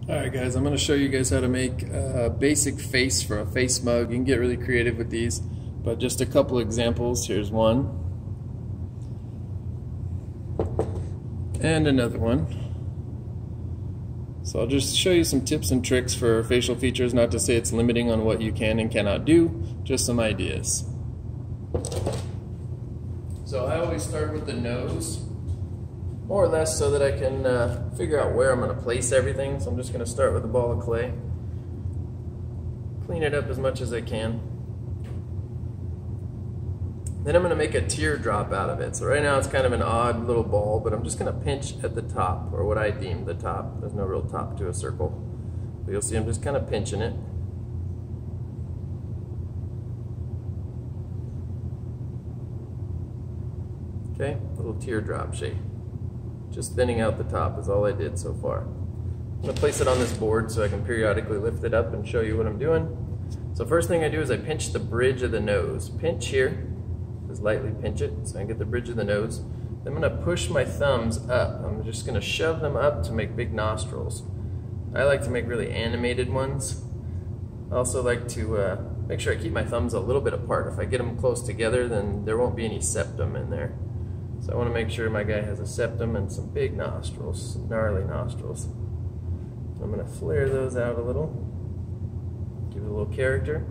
Alright guys, I'm going to show you guys how to make a basic face for a face mug. You can get really creative with these, but just a couple examples. Here's one. And another one. So I'll just show you some tips and tricks for facial features, not to say it's limiting on what you can and cannot do, just some ideas. So I always start with the nose, more or less so that I can figure out where I'm going to place everything. So I'm just going to start with a ball of clay, clean it up as much as I can. Then I'm going to make a teardrop out of it. So right now it's kind of an odd little ball, but I'm just going to pinch at the top, or what I deem the top. There's no real top to a circle. But you'll see I'm just kind of pinching it. Okay, little teardrop shape. Just thinning out the top is all I did so far. I'm going to place it on this board so I can periodically lift it up and show you what I'm doing. So first thing I do is I pinch the bridge of the nose. Pinch here. Just lightly pinch it so I can get the bridge of the nose. Then I'm going to push my thumbs up. I'm just going to shove them up to make big nostrils. I like to make really animated ones. I also like to make sure I keep my thumbs a little bit apart. If I get them close together, then there won't be any septum in there. So I want to make sure my guy has a septum and some big nostrils, some gnarly nostrils. I'm going to flare those out a little, give it a little character.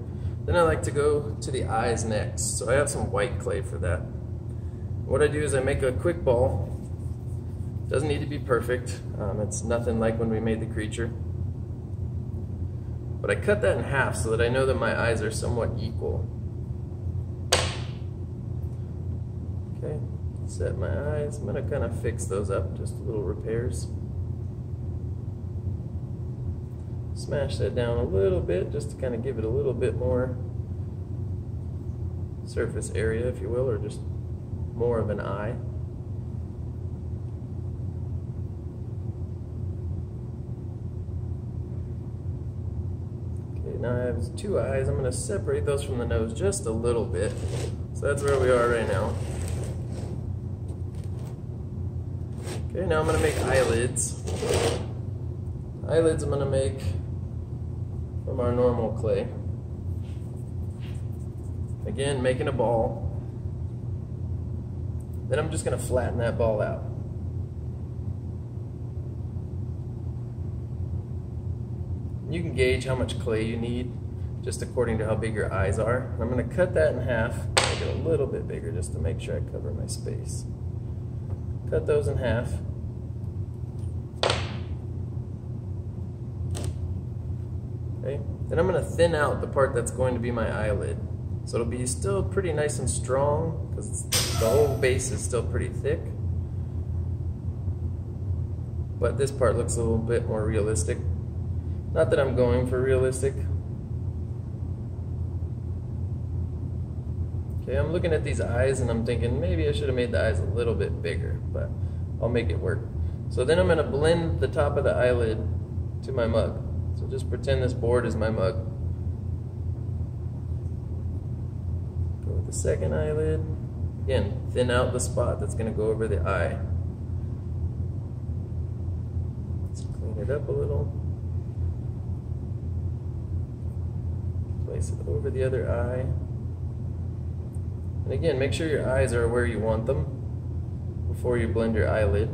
Then I like to go to the eyes next. So I have some white clay for that. What I do is I make a quick ball. Doesn't need to be perfect. It's nothing like when we made the creature. But I cut that in half so that I know that my eyes are somewhat equal. Okay. Set my eyes. I'm going to kind of fix those up, just little repairs. Smash that down a little bit just to kind of give it a little bit more surface area, if you will, or just more of an eye. Okay, now I have two eyes. I'm going to separate those from the nose just a little bit. So that's where we are right now. Okay, now I'm going to make eyelids. Eyelids I'm going to make from our normal clay. Again, making a ball. Then I'm just going to flatten that ball out. You can gauge how much clay you need just according to how big your eyes are. I'm going to cut that in half, make it a little bit bigger just to make sure I cover my space. Cut those in half. Okay. Then I'm going to thin out the part that's going to be my eyelid. So it'll be still pretty nice and strong because the whole base is still pretty thick. But this part looks a little bit more realistic. Not that I'm going for realistic. Okay, I'm looking at these eyes and I'm thinking maybe I should have made the eyes a little bit bigger, but I'll make it work. So then I'm going to blend the top of the eyelid to my mug. So just pretend this board is my mug. Go with the second eyelid. Again, thin out the spot that's going to go over the eye. Let's clean it up a little. Place it over the other eye. And again, make sure your eyes are where you want them before you blend your eyelid.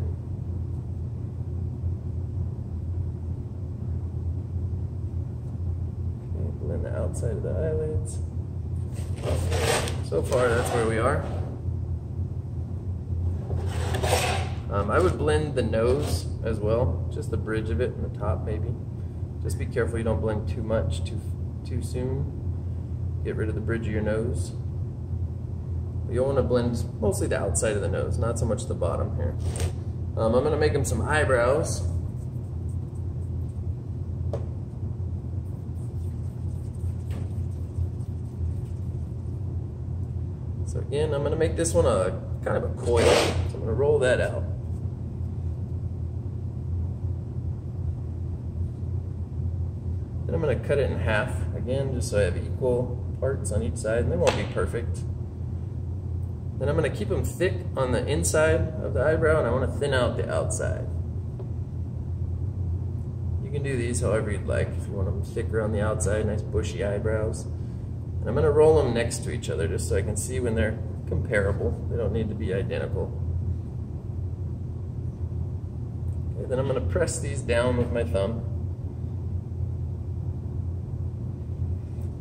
Okay, blend the outside of the eyelids. So far, that's where we are. I would blend the nose as well, just the bridge of it and the top maybe. Just be careful you don't blend too much too soon. Get rid of the bridge of your nose. You'll want to blend mostly the outside of the nose, not so much the bottom here. I'm going to make him some eyebrows. So again, I'm going to make this one a kind of a coil. So I'm going to roll that out. Then I'm going to cut it in half, again, just so I have equal parts on each side, and they won't be perfect. Then I'm going to keep them thick on the inside of the eyebrow, and I want to thin out the outside. You You can do these however you'd like. If you want them thicker on the outside, nice bushy eyebrows. And I'm going to roll them next to each other just so I can see when they're comparable. They don't need to be identical. Okay, then I'm going to press these down with my thumb.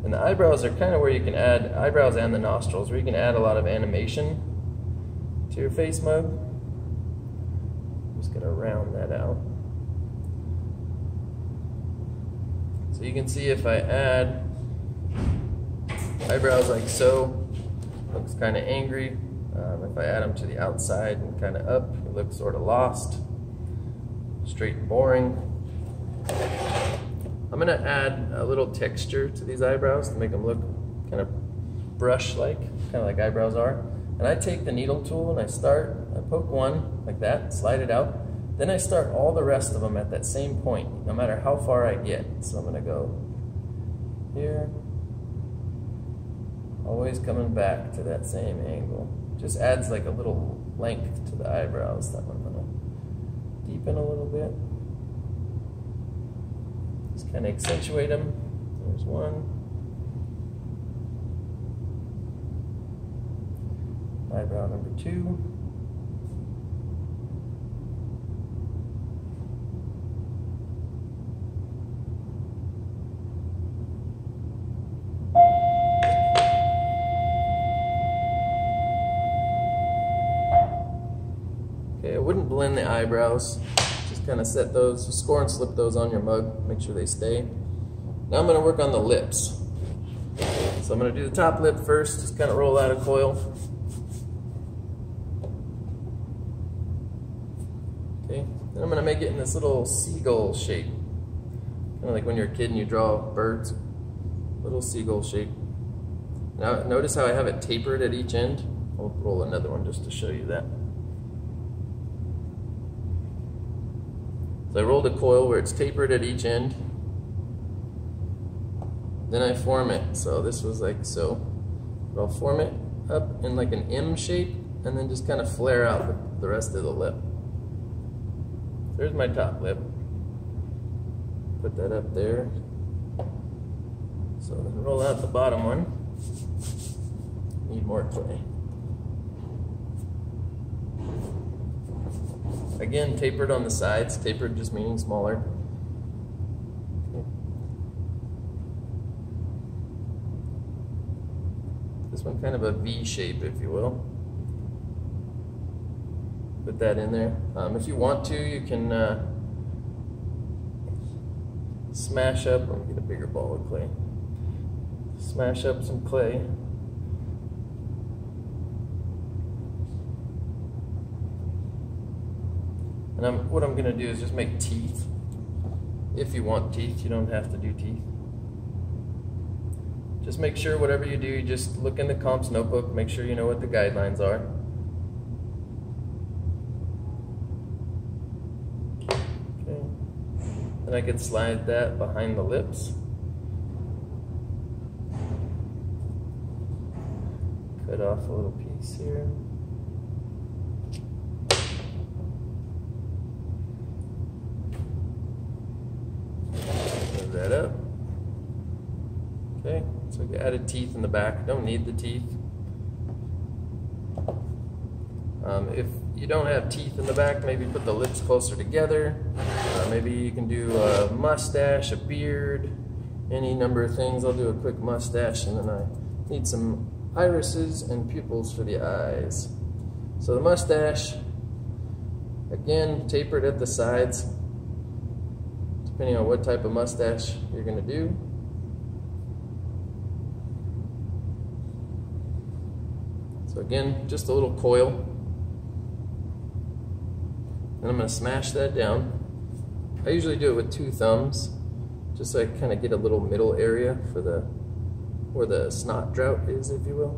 And the eyebrows are kind of where you can add, eyebrows and the nostrils, where you can add a lot of animation to your face mug. I'm just going to round that out. So you can see if I add eyebrows like so, looks kind of angry. If I add them to the outside and kind of up, it looks sort of lost, straight and boring. I'm going to add a little texture to these eyebrows to make them look kind of brush-like, kind of like eyebrows are. And I take the needle tool and I poke one like that, slide it out. Then I start all the rest of them at that same point, no matter how far I get. So I'm going to go here, always coming back to that same angle. Just adds like a little length to the eyebrows that I'm going to deepen a little bit. Just kind of accentuate them. There's one. Eyebrow number 2. Okay, I wouldn't blend the eyebrows. Just kind of set those, score and slip those on your mug, make sure they stay. Now I'm going to work on the lips. So I'm going to do the top lip first, just kind of roll out a coil. Okay, then I'm going to make it in this little seagull shape. Kind of like when you're a kid and you draw birds. Little seagull shape. Now notice how I have it tapered at each end. I'll roll another one just to show you that. So I rolled a coil where it's tapered at each end. Then I form it. So this was like so. But I'll form it up in like an M shape and then just kind of flare out the rest of the lip. There's my top lip. Put that up there. So then roll out the bottom one. Need more clay. Again, tapered on the sides. Tapered just meaning smaller. This one kind of a V shape, if you will. Put that in there. If you want to, you can smash up, let me get a bigger ball of clay. Smash up some clay. And what I'm going to do is just make teeth. If you want teeth, you don't have to do teeth. Just make sure whatever you do, you just look in the comps notebook, make sure you know what the guidelines are. Okay. Then I can slide that behind the lips. Cut off a little piece here. Move that up. Okay, so I added teeth in the back. Don't need the teeth. If you don't have teeth in the back, maybe put the lips closer together. Maybe you can do a mustache, a beard, any number of things. I'll do a quick mustache, and then I need some irises and pupils for the eyes. So the mustache, again, tapered at the sides, depending on what type of mustache you're going to do. So again, just a little coil. And I'm going to smash that down. I usually do it with 2 thumbs, just so I kind of get a little middle area for where the snot drought is, if you will,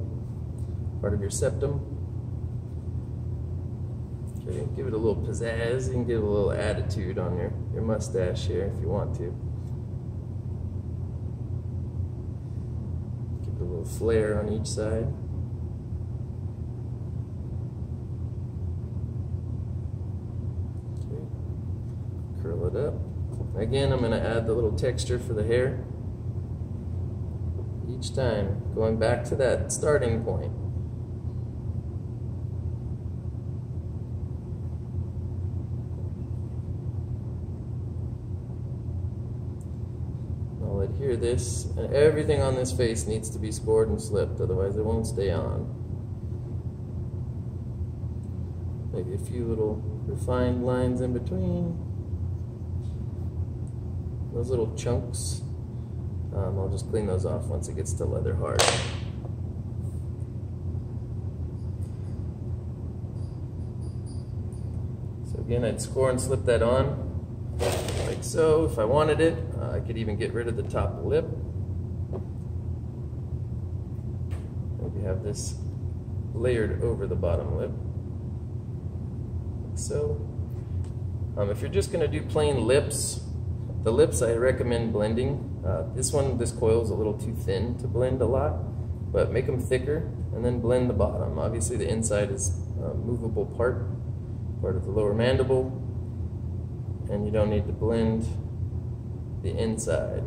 part of your septum. Okay, give it a little pizzazz. You can give a little attitude on your mustache here if you want to. Give it a little flare on each side. Curl it up. Again, I'm going to add the little texture for the hair. Each time, going back to that starting point. I'll adhere this, and everything on this face needs to be scored and slipped, otherwise it won't stay on. Maybe a few little refined lines in between. Those little chunks, I'll just clean those off once it gets to leather hard. So again, I'd score and slip that on, like so. If I wanted it, I could even get rid of the top lip. Maybe have this layered over the bottom lip, like so. If you're just going to do plain lips, the lips I recommend blending. This coil is a little too thin to blend a lot, but make them thicker and then blend the bottom. Obviously the inside is a movable part of the lower mandible, and you don't need to blend the inside.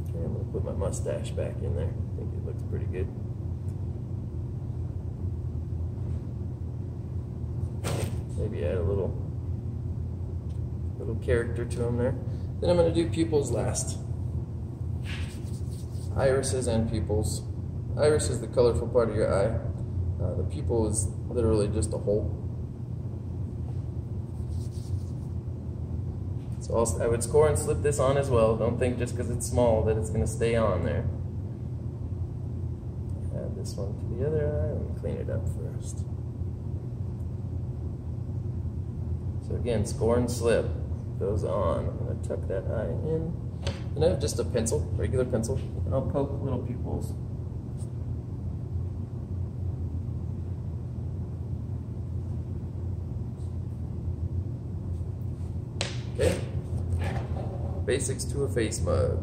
Okay, I'm going to put my mustache back in there. I think it looks pretty good. Maybe add a little character to them there. Then I'm going to do pupils last. Irises and pupils. Iris is the colorful part of your eye. The pupil is literally just a hole. So I would score and slip this on as well. Don't think just because it's small that it's going to stay on there. Add this one to the other eye and clean it up first. So again, score and slip goes on. I'm going to tuck that eye in. And I have just a pencil, regular pencil, and I'll poke little pupils. Okay. Basics to a face mug.